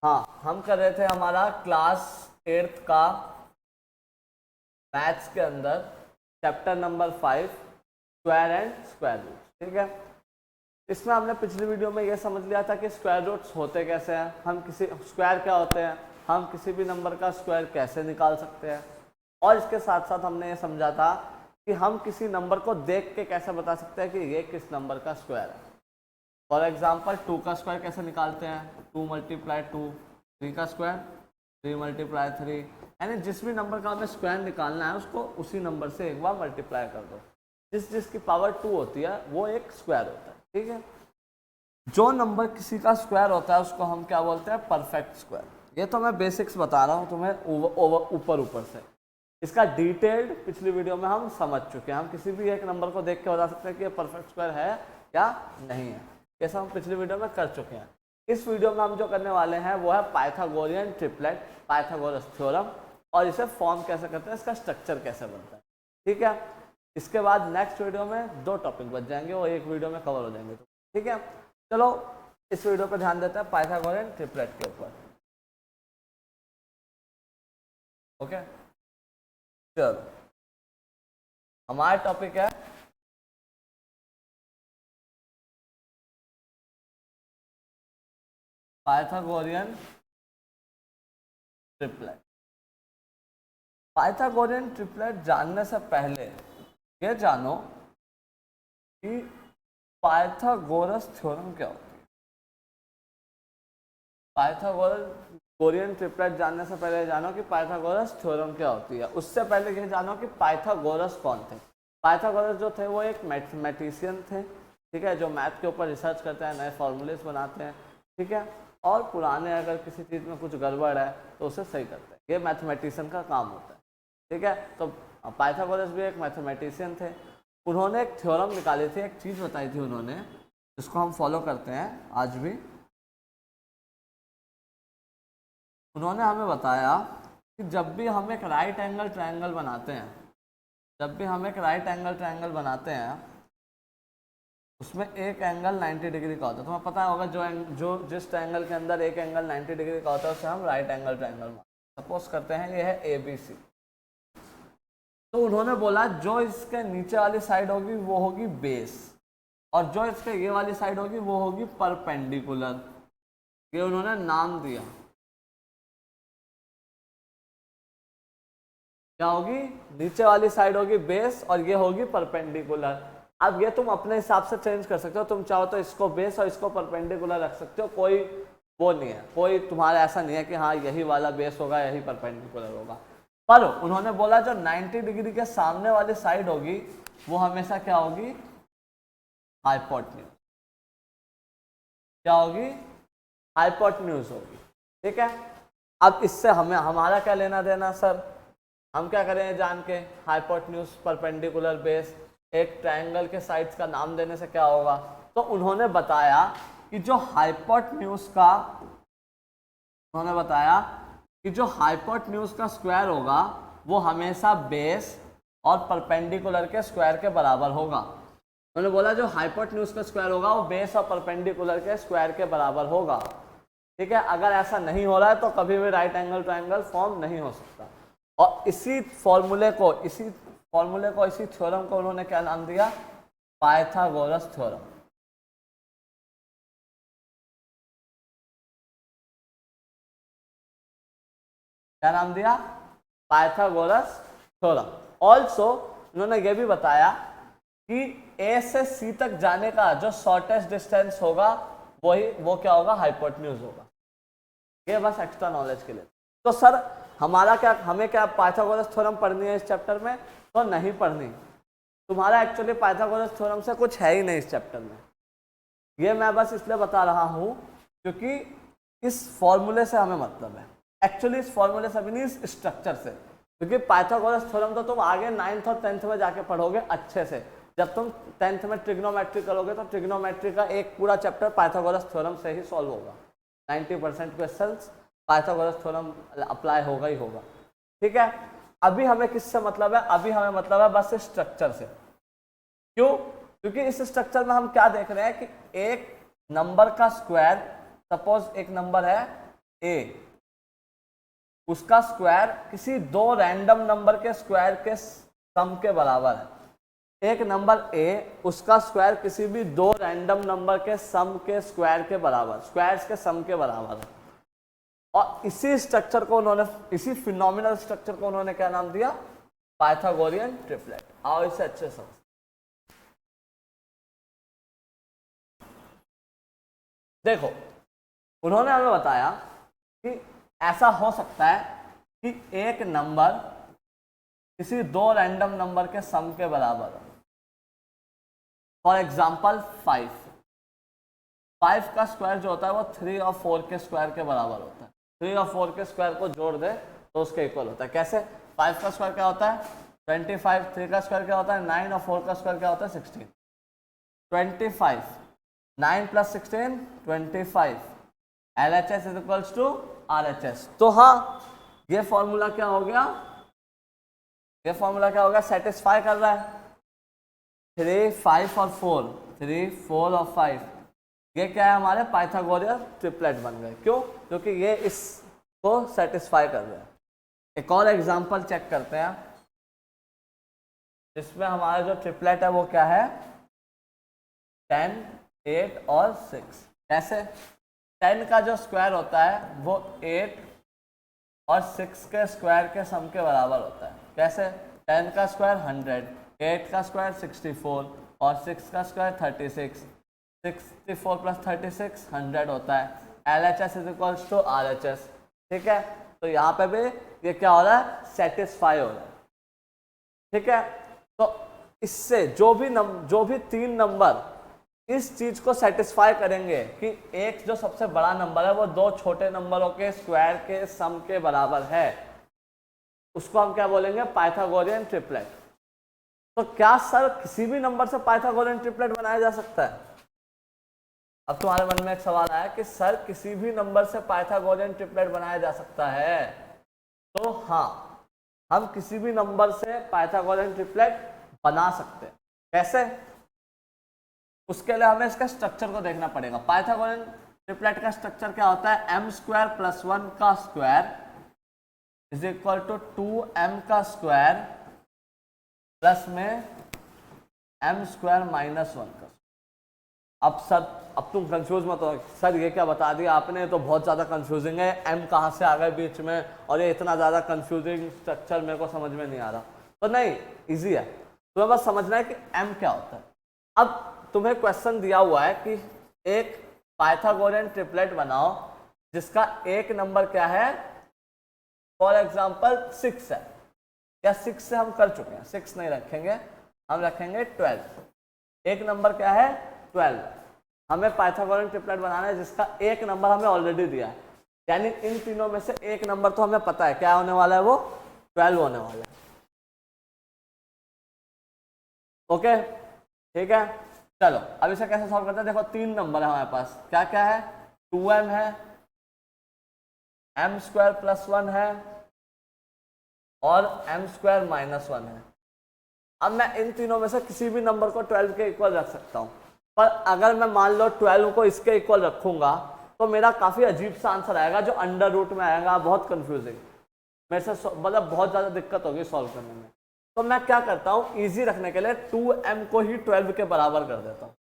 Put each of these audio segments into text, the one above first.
हाँ, हम कर रहे थे हमारा क्लास 8th का मैथ्स के अंदर chapter number 5 square and square root. ठीक है, इसमें हमने पिछली वीडियो में ये समझ लिया था कि स्क्वायर रूट्स होते कैसे हैं, हम किसी स्क्वायर क्या होते हैं, हम किसी भी नंबर का स्क्वायर कैसे निकाल सकते हैं, और इसके साथ साथ हमने ये समझा था कि हम किसी नंबर को देख के कैसे बता सकते हैं कि ये किस नंबर का स्क्वायर है। फॉर एग्जाम्पल 2 का स्क्वायर कैसे निकालते हैं, 2 × 2, 3 का स्क्वायर 3 × 3, यानी जिस भी नंबर का हमें स्क्वायर निकालना है उसको उसी नंबर से एक बार मल्टीप्लाई कर दो। जिसकी पावर 2 होती है वो एक स्क्वायर होता है। ठीक है, जो नंबर किसी का स्क्वायर होता है उसको हम क्या बोलते हैं, परफेक्ट स्क्वायर। ये तो मैं बेसिक्स बता रहा हूँ तुम्हें ऊपर से, इसका डिटेल्ड पिछली वीडियो में हम समझ चुके हैं। हम किसी भी एक नंबर को देख के बता सकते हैं कि ये परफेक्ट स्क्वायर है या नहीं है, ये सब हम पिछली वीडियो में कर चुके हैं। इस वीडियो में हम जो करने वाले हैं वो है पाइथागोरियन ट्रिपलेट, पाइथागोरस थ्योरम, और इसे फॉर्म कैसे करते हैं, इसका स्ट्रक्चर कैसे बनता है। ठीक है, इसके बाद नेक्स्ट वीडियो में 2 टॉपिक बच जाएंगे और एक वीडियो में कवर हो जाएंगे। ठीक है, चलो इस वीडियो पर ध्यान देते हैं पाइथागोरियन ट्रिपलेट के ऊपर। ओके, चलो हमारा टॉपिक है पाइथागोरियन ट्रिपलेट। पाइथागोरियन ट्रिपलेट जानने से पहले ये जानो कि पाइथागोरस थ्योरम क्या होती है। पाइथागोरियन ट्रिपलेट जानने से पहले जानो कि पाइथागोरस थ्योरम क्या होती है। उससे पहले ये जानो कि पाइथागोरस कौन थे। पाइथागोरस जो थे वो एक मैथमेटिशियन थे। ठीक है, जो मैथ के ऊपर रिसर्च करते हैं, नए फॉर्मूलेस बनाते हैं। ठीक है, और पुराने अगर किसी चीज़ में कुछ गड़बड़ है तो उसे सही करते हैं। ये मैथमेटिशियन का काम होता है। ठीक है, तो पाइथागोरस भी एक मैथमेटिशियन थे। उन्होंने एक थ्योरम निकाली थी, एक चीज़ बताई थी उन्होंने, जिसको हम फॉलो करते हैं आज भी। उन्होंने हमें बताया कि जब भी हम एक राइट एंगल ट्रायंगल बनाते हैं, उसमें एक एंगल 90 डिग्री का होता है। तुम्हें पता होगा जिस ट्रायंगल के अंदर एक एंगल 90 डिग्री का होता है उसे हम राइट एंगल ट्रायंगल सपोज करते हैं। ये है ABC। तो उन्होंने बोला जो इसके नीचे वाली साइड होगी वो होगी बेस, और जो इसके ये वाली साइड होगी वो होगी परपेंडिकुलर। ये उन्होंने नाम दिया, क्या होगी, नीचे वाली साइड होगी बेस और ये होगी परपेंडिकुलर। अब ये तुम अपने हिसाब से चेंज कर सकते हो, तुम चाहो तो इसको बेस और इसको परपेंडिकुलर रख सकते हो, कोई वो नहीं है, कोई तुम्हारा ऐसा नहीं है कि हाँ यही वाला बेस होगा यही परपेंडिकुलर होगा। पर उन्होंने बोला जो 90 डिग्री के सामने वाली साइड होगी वो हमेशा क्या होगी, हाइपोटेन्यूज। क्या होगी, हाइपोटेन्यूज होगी। ठीक है, अब इससे हमें हमारा क्या लेना देना सर, हम क्या करें जान के, हाइपोटेन्यूज परपेंडिकुलर बेस, एक ट्रायंगल के साइड्स का नाम देने से क्या होगा। तो उन्होंने बताया कि जो हाइपोटेन्यूज का स्क्वायर होगा वो हमेशा बेस और परपेंडिकुलर के स्क्वायर के बराबर होगा। उन्होंने बोला जो हाइपोटेन्यूज का स्क्वायर होगा वो बेस और परपेंडिकुलर के स्क्वायर के बराबर होगा। ठीक है, अगर ऐसा नहीं हो रहा है तो कभी भी राइट एंगल ट्रायंगल फॉर्म नहीं हो सकता। और इसी थ्योरम को उन्होंने क्या नाम दिया, पाइथागोरस थ्योरम। क्या नाम दिया, पाइथागोरस थ्योरम। ऑल्सो उन्होंने यह भी बताया कि A से C तक जाने का जो शॉर्टेस्ट डिस्टेंस होगा वो क्या होगा, हाइपोटेन्यूज होगा। ये बस एक्स्ट्रा नॉलेज के लिए। तो सर हमें क्या पाइथागोरस थ्योरम पढ़नी है इस चैप्टर में, तो नहीं पढ़नी। तुम्हारा एक्चुअली पाइथागोरस थ्योरम से कुछ है ही नहीं इस चैप्टर में। ये मैं बस इसलिए बता रहा हूँ क्योंकि इस फॉर्मूले से हमें मतलब है, एक्चुअली इस फॉर्मूले से भी नहीं, इस स्ट्रक्चर से। क्योंकि पाइथागोरस थ्योरम तो तुम आगे 9th और 10th में जाके पढ़ोगे अच्छे से। जब तुम 10th में ट्रिग्नोमेट्री करोगे तो ट्रिग्नोमेट्री का एक पूरा चैप्टर पाइथागोरस थ्योरम से ही सॉल्व होगा। 90% क्वेश्चंस पाइथागोरस थ्योरम अप्लाई होगा ही होगा। ठीक है, अभी हमें किससे मतलब है, अभी हमें मतलब है बस इस स्ट्रक्चर से। क्यों, क्योंकि इस स्ट्रक्चर में हम क्या देख रहे हैं कि एक नंबर का स्क्वायर, सपोज एक नंबर है ए उसका स्क्वायर किसी दो रैंडम नंबर के स्क्वायर के सम के बराबर है। एक नंबर ए उसका स्क्वायर किसी भी दो रैंडम नंबर के सम के स्क्वायर के बराबर, स्क्वायर्स के सम के बराबर है। और इसी स्ट्रक्चर को उन्होंने, इसी फिनोमिनल स्ट्रक्चर को उन्होंने क्या नाम दिया? Pythagorean triplet. आओ इसे अच्छे समझ। देखो उन्होंने हमें बताया कि ऐसा हो सकता है कि एक नंबर किसी दो रैंडम नंबर के सम के बराबर हो। फॉर एग्जाम्पल 5 का स्क्वायर जो होता है वो 3 और 4 के स्क्वायर के बराबर होता है। 3 और 4 के स्क्वायर को जोड़ दे तो उसके इक्वल होता है। कैसे? 5 का स्क्वायर क्या होता है? 25। 3 का स्क्वायर क्या होता है? 9 और 4 का स्क्वायर क्या होता है? 16। 25 9 + 16 25। LHS is equals to RHS। तो हाँ, ये फॉर्मूला क्या हो गया? ये फॉर्मूला क्या होगा? सेटिस्फाई कर रहा है। 3, 5 और 4, 3, 4 और 5, ये क्या है? हमारे पाइथागोरियन ट्रिपलेट बन गए। क्यों? क्योंकि ये इसको सेटिस्फाई कर रहे हैं। एक और एग्जांपल चेक करते हैं जिसमें हमारा जो ट्रिपलेट है वो क्या है? 10, 8 और 6। कैसे? 10 का जो स्क्वायर होता है वो 8 और 6 के स्क्वायर के सम के बराबर होता है। कैसे? 10 का स्क्वायर 100, 8 का स्क्वायर 64 और 6 का स्क्वायर 36। 64 + 36 100 होता है। LHS is equals to RHS। ठीक है, तो यहाँ पे भी ये क्या हो रहा है? सेटिस्फाई हो रहा है। ठीक है, तो इससे जो भी 3 नंबर इस चीज को सेटिस्फाई करेंगे कि एक जो सबसे बड़ा नंबर है वो दो छोटे नंबरों के स्क्वायर के सम के बराबर है, उसको हम क्या बोलेंगे? Pythagorean triplet. तो क्या सर किसी भी नंबर से पाइथागोरियन ट्रिपलेट बनाया जा सकता है? अब तुम्हारे मन में एक सवाल आया कि सर किसी भी नंबर से पाइथागोरियन ट्रिपलेट बनाया जा सकता है। तो हाँ, हम किसी भी नंबर से पाइथागोरियन ट्रिपलेट बना सकते हैं। कैसे? उसके लिए हमें इसका स्ट्रक्चर को देखना पड़ेगा। पाइथागोरियन ट्रिपलेट का स्ट्रक्चर क्या होता है? m² + 1 का square is equal to 2m का स्क्वायर प्लस में m² - 1 का। अब सर, अब तुम कंफ्यूज मत हो, सर ये क्या बता दिया आपने, तो बहुत ज़्यादा कंफ्यूजिंग है, m कहाँ से आ गए बीच में, और ये इतना ज़्यादा कंफ्यूजिंग स्ट्रक्चर मेरे को समझ में नहीं आ रहा। तो नहीं, इजी है, तुम्हें बस समझना है कि m क्या होता है। अब तुम्हें क्वेश्चन दिया हुआ है कि एक पाइथागोरियन ट्रिपलेट बनाओ जिसका एक नंबर क्या है? फॉर एग्जाम्पल 6 है, या 6 से हम कर चुके हैं, 6 नहीं रखेंगे, हम रखेंगे 12। एक नंबर क्या है? 12। हमें पाइथागोरियन ट्रिपलेट बनाना है जिसका एक नंबर हमें ऑलरेडी दिया है, यानी इन तीनों में से एक नंबर तो हमें पता है क्या होने वाला है, वो 12 होने वाला है। ओके, ठीक है, चलो अब इसे कैसे सॉल्व करते हैं? देखो 3 नंबर है हमारे पास, क्या क्या है? 2m है, m² + 1 है और m² - 1 है। अब मैं इन तीनों में से किसी भी नंबर को 12 के इक्वल रख सकता हूं, पर अगर मैं मान लो 12 को इसके इक्वल रखूंगा तो मेरा काफी अजीब सा आंसर आएगा जो अंडर रूट में आएगा, बहुत कंफ्यूजिंग, मेरे से मतलब बहुत ज्यादा दिक्कत होगी सॉल्व करने में। तो मैं क्या करता हूँ, इजी रखने के लिए 2m को ही 12 के बराबर कर देता हूँ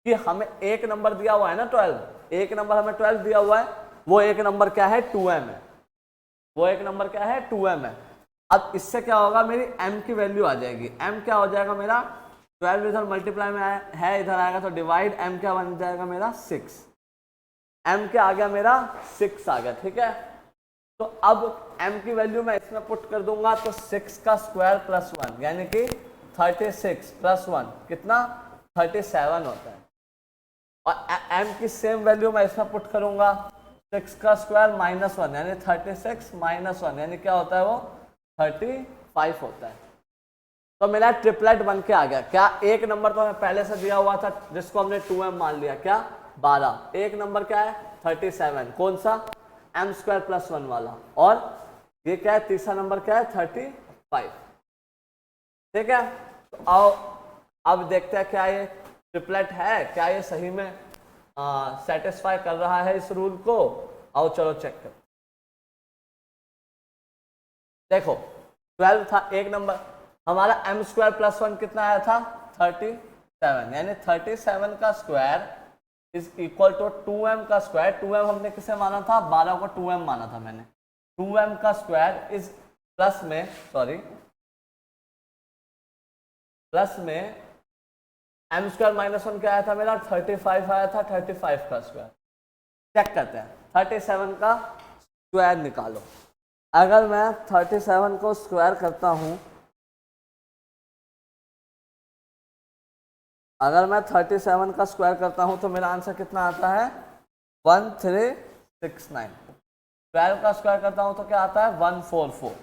कि हमें एक नंबर दिया हुआ है ना 12, एक नंबर हमें 12 दिया हुआ है, वो एक नंबर क्या है? 2m है, वो एक नंबर क्या है? 2m है। अब इससे क्या होगा? मेरी m की वैल्यू आ जाएगी, m क्या हो जाएगा मेरा? 12 इधर मल्टीप्लाई में है, इधर आएगा तो डिवाइड, m क्या बन जाएगा मेरा? 6। m क्या आ गया मेरा? 6 आ गया। ठीक है, तो अब m की वैल्यू मैं इसमें पुट कर दूंगा तो 6 का स्क्वायर प्लस 1 यानी कि 36 + 1 कितना? 37 होता है। और m की सेम वैल्यू मैं इसमें पुट करूंगा, 6 का स्क्वायर -1 यानी 36 - 1 यानी क्या होता है? वो 35 होता है। तो मेरा ट्रिपलेट बन के आ गया। क्या एक नंबर तो हमें पहले से दिया हुआ था जिसको हमने 2m मान लिया, क्या? 12। एक नंबर क्या है? 37, कौन सा? m² + 1 वाला। और ये क्या है? तीसरा नंबर क्या है? 35। ठीक है, तो आओ अब देखते हैं क्या ये ट्रिपलेट है, क्या ये सही में सेटिस्फाई कर रहा है इस रूल को। आओ चलो चेक करते हैं। देखो 12 था, एक नंबर हमारा m स्क्वायर प्लस 1 कितना आया था 37, यानी 37 का square is equal to 2m का स्क्वायर। 2m हमने किसे माना था, 12 को 2m माना था मैंने। 2m का स्क्वायर इज प्लस में, सॉरी प्लस में m स्क्वायर माइनस 1 क्या आया था मेरा 35 आया था, 35 का स्क्वायर। चेक करते हैं 37 का स्क्वायर निकालो। अगर मैं 37 को स्क्वायर करता हूं, अगर मैं 37 का स्क्वायर करता हूं तो मेरा आंसर कितना आता है 1369। 12 का स्क्वायर करता हूं तो क्या आता है 144,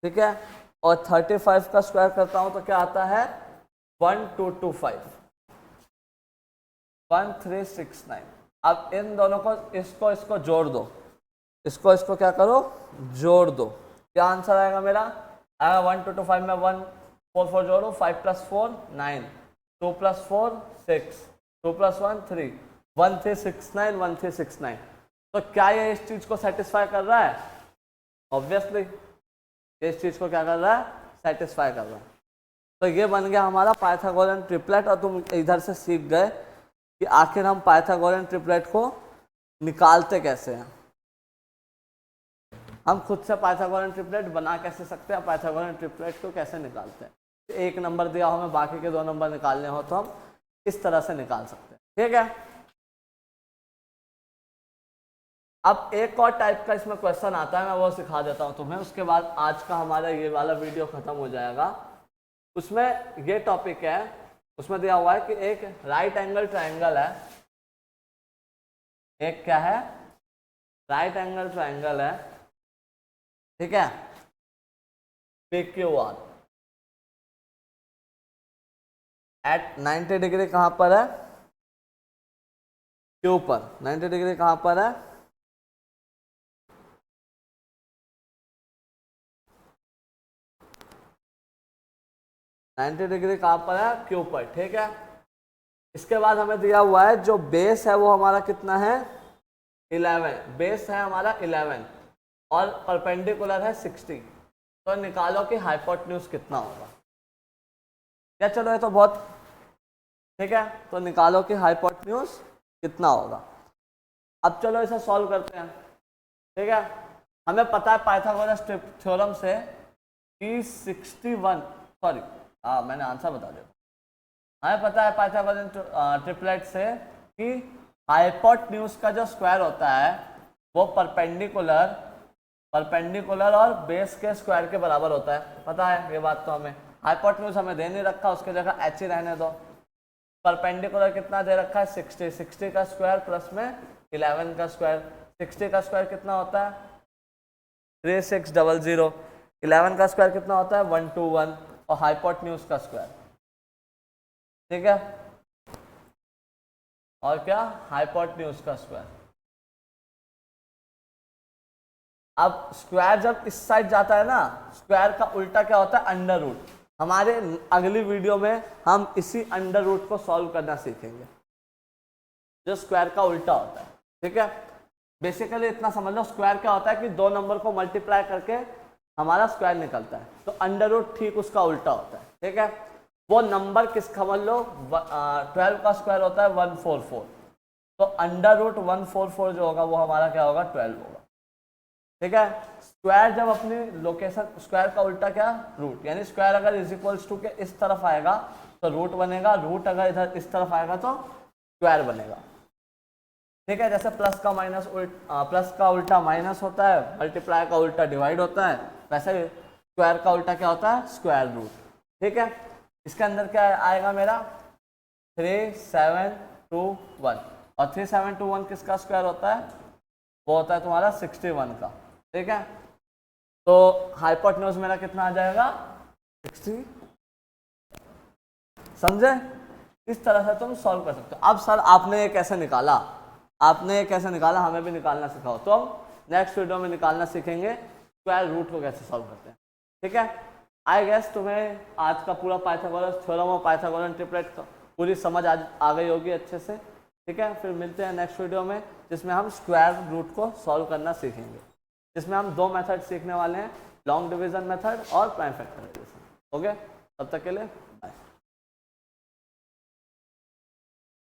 ठीक है। और 35 का स्क्वायर करता हूं तो क्या आता है 1225, 1369। अब इन दोनों को इसको जोड़ दो, इसको क्या करो जोड़ दो। क्या आंसर आएगा मेरा, आएगा 1225 में 144 जोड़ो, 5 + 4 9, 2 + 4 6, 2 + 1 3, 1369 1369। तो क्या ये इस चीज को सेटिस्फाई कर रहा है, ऑब्वियसली इस चीज को क्या कर रहा है सेटिस्फाई कर रहा है। तो ये बन गया हमारा पाइथागोरन ट्रिपलेट। और तुम इधर से सीख गए कि आखिर हम पाइथागोरन ट्रिपलेट को निकालते कैसे हैं। हम खुद से पाइथागोरन ट्रिपलेट बना कैसे सकते हैं, पाइथागोरन ट्रिपलेट को कैसे निकालते हैं। एक नंबर दिया हो, हमें बाकी के 2 नंबर निकालने हो तो हम इस तरह से निकाल सकते हैं, ठीक है। अब एक और टाइप का इसमें क्वेश्चन आता है, मैं वो सिखा देता हूं तुम्हें, उसके बाद आज का हमारा ये वाला वीडियो खत्म हो जाएगा। उसमें ये टॉपिक है, उसमें दिया हुआ है कि एक राइट एंगल ट्रायंगल है, एक क्या है राइट एंगल ट्रायंगल है, ठीक है, PQR एट 90 डिग्री कहां पर है, क्यू पर। 90 डिग्री कहां पर है, नाइन्टी डिग्री कहां पर है, क्यू पर, ठीक है। इसके बाद हमें दिया हुआ है जो बेस है वो हमारा कितना है 11, बेस है हमारा 11 और परपेंडिकुलर है 60। तो निकालो कि हाइपोटेन्यूज कितना होगा। क्या, चलो ये तो बहुत ठीक है। तो निकालो कि हाइपोटेन्यूज कितना होगा। अब चलो इसे सॉल्व करते हैं, ठीक है। हमें पता है पाइथागोरस थ्योरम से कि 61, सॉरी मैंने आंसर बता दिया। हमें पता है पाइथागोरस ट्रिपलेट से कि हाइपोटेन्यूज का जो स्क्वायर होता है वो परपेंडिकुलर और बेस के स्क्वायर के बराबर होता है। पता है ये बात तो हमें। हाइपोटेन्यूज हमें दे नहीं रखा, उसके जगह h ही रहने दो। परपेंडिकुलर कितना दे रखा है 60, 60 का स्क्वायर प्लस में 11 का स्क्वायर। 60 का स्क्वायर कितना होता है 3600, 11 का स्क्वायर कितना होता है 121 और हाइपोटेन्यूज का स्क्वायर, ठीक है। और क्या हाइपोटेन्यूज का स्क्वायर। अब स्क्वायर जब इस साइड जाता है ना, स्क्वायर का उल्टा क्या होता है अंडर रूट। हमारे अगली वीडियो में हम इसी अंडर रूट को सॉल्व करना सीखेंगे जो स्क्वायर का उल्टा होता है, ठीक है। बेसिकली इतना समझ लो, स्क्वायर क्या होता है कि 2 नंबर को मल्टीप्लाई करके हमारा स्क्वायर निकलता है। तो अंडर रूट ठीक उसका उल्टा होता है, ठीक है। वो नंबर किस समझ लो 12 का स्क्वायर होता है 144, तो अंडर रूट 144 जो होगा वो हमारा क्या होगा 12 होगा, ठीक है। स्क्वायर जब अपनी लोकेशन, स्क्वायर का उल्टा क्या रूट, यानी स्क्वायर अगर इज इक्वल्स टू के इस तरफ आएगा तो रूट बनेगा, रूट अगर इधर इस तरफ आएगा तो स्क्वायर बनेगा, ठीक है। जैसे प्लस का उल्टा माइनस होता है, मल्टीप्लाई का उल्टा डिवाइड होता है, वैसे स्क्वायर का उल्टा क्या होता है स्क्वायर रूट, ठीक है। इसके अंदर क्या आएगा मेरा 3721 और 3721 किसका स्क्वायर होता है, वो होता है तुम्हारा 61 का, ठीक है। तो हाइपोटेन्यूज मेरा कितना आ जाएगा 60, समझे। इस तरह से तुम सॉल्व कर सकते हो। अब सर आपने ये कैसे निकाला, हमें भी निकालना सिखाओ। तो हम नेक्स्ट वीडियो में निकालना सीखेंगे स्क्वायर रूट को कैसे सॉल्व करते हैं, ठीक है। आई गेस तुम्हें आज का पूरा पाइथागोरस थ्योरम और पाइथागोरन ट्रिपलेट पूरी समझ आ गई होगी अच्छे से, ठीक है। फिर मिलते हैं नेक्स्ट वीडियो में जिसमें हम स्क्वायर रूट को सॉल्व करना सीखेंगे, जिसमें हम 2 मेथड सीखने वाले हैं। लॉन्ग डिवीजन मेथड और प्राइम फैक्टराइजेशन। ओके, तब तक के लिए बाय।